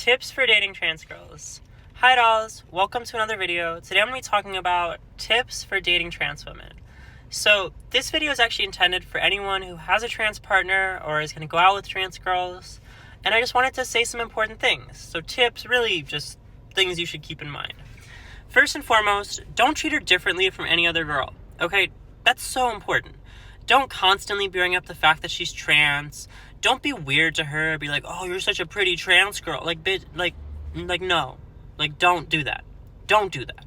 Tips for dating trans girls. Hi dolls, welcome to another video. Today I'm going to be talking about tips for dating trans women. So this video is actually intended for anyone who has a trans partner or is going to go out with trans girls. And I just wanted to say some important things. So tips, really just things you should keep in mind. First and foremost, don't treat her differently from any other girl. Okay, that's so important. Don't constantly bring up the fact that she's trans. Don't be weird to her. Be like, oh, you're such a pretty trans girl. Like, bitch, no. Like, don't do that. Don't do that.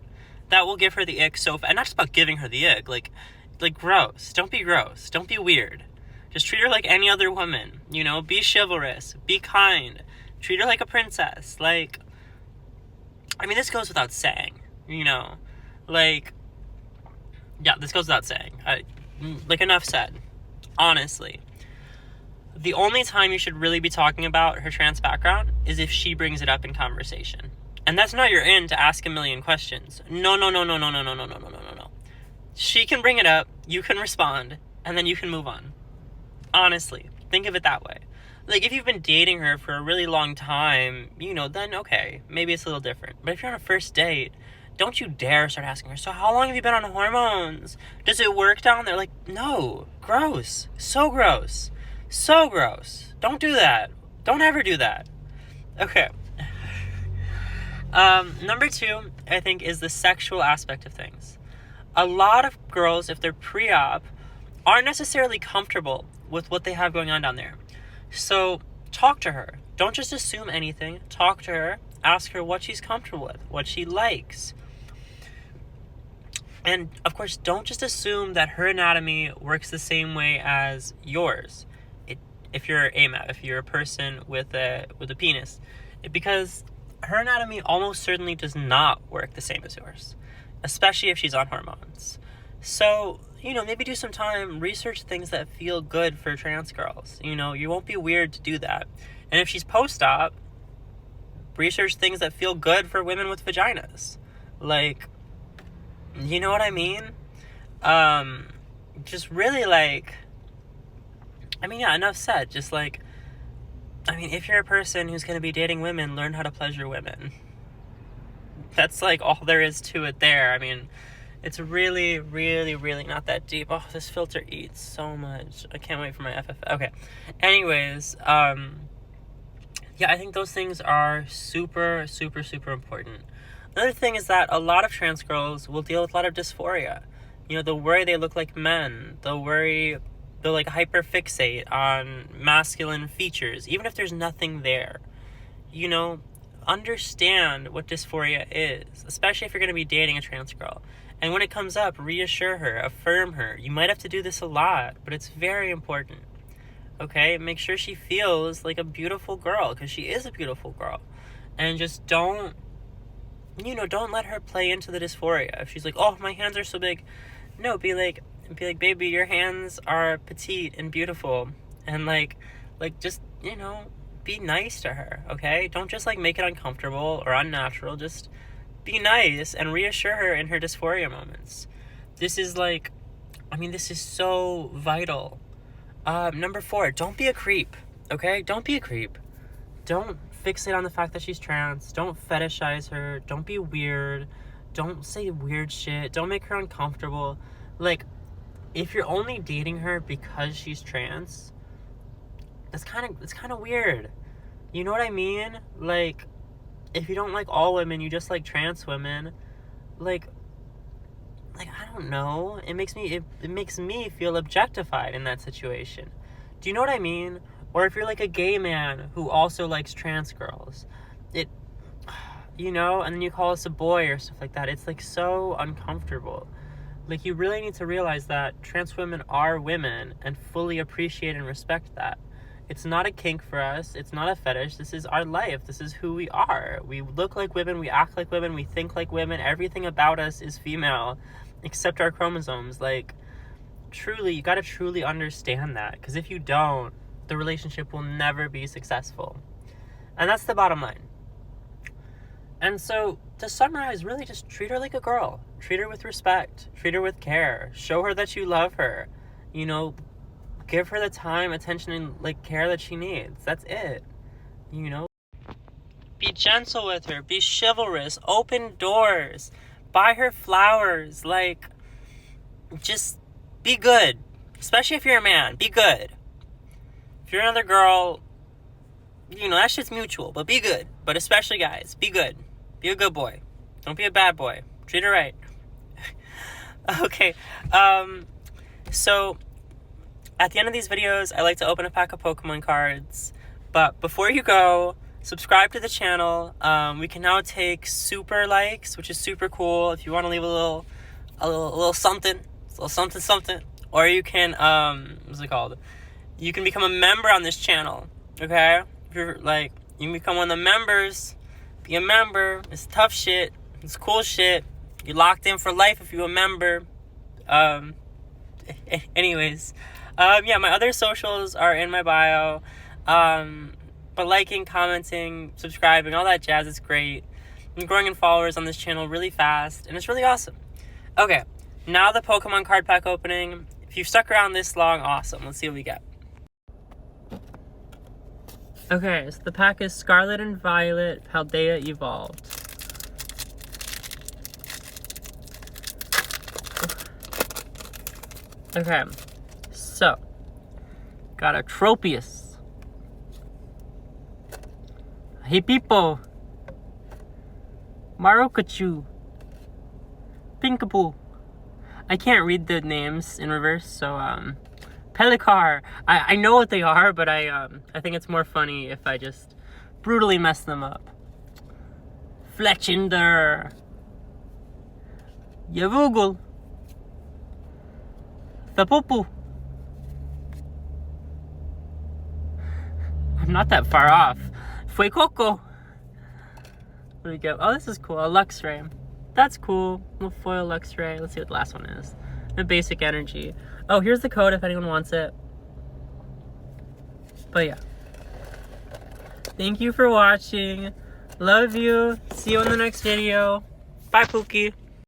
That will give her the ick and not just about giving her the ick. Like, gross. Don't be gross. Don't be weird. Just treat her like any other woman. You know, be chivalrous. Be kind. Treat her like a princess. Like, I mean, this goes without saying. You know, like, yeah, this goes without saying. Enough said. Honestly. The only time you should really be talking about her trans background is if she brings it up in conversation. And that's not your in to ask a million questions. No. She can bring it up, you can respond, and then you can move on. Honestly, think of it that way. Like, if you've been dating her for a really long time, you know, then okay, maybe it's a little different. But if you're on a first date, don't you dare start asking her, so how long have you been on hormones? Does it work down there? Like, no. Gross. So gross. So gross. Don't do that. Don't ever do that. Okay. Number 2, I think, is the sexual aspect of things. A lot of girls, if they're pre-op, aren't necessarily comfortable with what they have going on down there. So, talk to her. Don't just assume anything. Talk to her. Ask her what she's comfortable with, what she likes. And, of course, don't just assume that her anatomy works the same way as yours. If you're AMAP, if you're a person with a penis. Because her anatomy almost certainly does not work the same as yours. Especially if she's on hormones. So, you know, maybe do some time, research things that feel good for trans girls. You know, you won't be weird to do that. And if she's post-op, research things that feel good for women with vaginas. Like, you know what I mean? Just really enough said. Just if you're a person who's going to be dating women, learn how to pleasure women. That's all there is to it there. I mean, it's really, really, really not that deep. Oh, this filter eats so much. I can't wait for my FF. Okay. Anyways, I think those things are super, super, super important. Another thing is that a lot of trans girls will deal with a lot of dysphoria. You know, they'll worry they look like men. They'll hyperfixate on masculine features, even if there's nothing there. You know, understand what dysphoria is, especially if you're going to be dating a trans girl. And when it comes up, reassure her, affirm her. You might have to do this a lot, but it's very important. Okay? Make sure she feels like a beautiful girl, because she is a beautiful girl. And just don't let her play into the dysphoria. If she's like, oh, my hands are so big. No, be like, baby, your hands are petite and beautiful. And just, be nice to her, okay? Don't just make it uncomfortable or unnatural. Just be nice and reassure her in her dysphoria moments. This is this is so vital. Number 4, don't be a creep, okay? Don't be a creep. Don't fixate on the fact that she's trans. Don't fetishize her. Don't be weird. Don't say weird shit. Don't make her uncomfortable. If you're only dating her because she's trans, it's kind of weird. You know what I mean? If you don't like all women, you just like trans women. I don't know. It makes me feel objectified in that situation. Do you know what I mean? Or if you're a gay man who also likes trans girls, and then you call us a boy or stuff like that. It's so uncomfortable. You really need to realize that trans women are women and fully appreciate and respect that. It's not a kink for us. It's not a fetish. This is our life. This is who we are. We look like women. We act like women. We think like women. Everything about us is female except our chromosomes. Truly, you got to truly understand that. Because if you don't, the relationship will never be successful. And that's the bottom line. And so, to summarize, really just treat her like a girl. Treat her with respect. Treat her with care. Show her that you love her. Give her the time, attention, and care that she needs. That's it. Be gentle with her. Be chivalrous. Open doors. Buy her flowers. Like, just be good. Especially if you're a man. Be good. If you're another girl, you know, that shit's mutual. But be good. But especially guys, be good. Be a good boy. Don't be a bad boy. Treat her right. Okay. So, at the end of these videos, I like to open a pack of Pokemon cards. But before you go, subscribe to the channel. We can now take super likes, which is super cool. If you want to leave a little something, something. Or you can, what's it called? You can become a member on this channel, okay? If you're like, you can become one of the members. Be a member. It's tough shit. It's cool shit. You're locked in for life if you're a member. Anyways. Yeah, my other socials are in my bio. But liking, commenting, subscribing, all that jazz is great. I'm growing in followers on this channel really fast, and it's really awesome. Okay, now the Pokemon card pack opening. If you've stuck around this long, awesome. Let's see what we get. Okay, so the pack is Scarlet and Violet, Paldea Evolved. Okay, so, got a Tropius. Hey people. Marokachu. Pinkapoo. I can't read the names in reverse, so, Pelicar. I know what they are, but I think it's more funny if I just brutally mess them up. Fletchinder. Yavoogle. Thapupu. I'm not that far off. Fuecoco. What do we get? Oh, this is cool. A Luxray. That's cool. We'll foil Luxray. Let's see what the last one is. A basic energy. Oh, here's the code if anyone wants it. But yeah. Thank you for watching. Love you. See you in the next video. Bye, Pookie.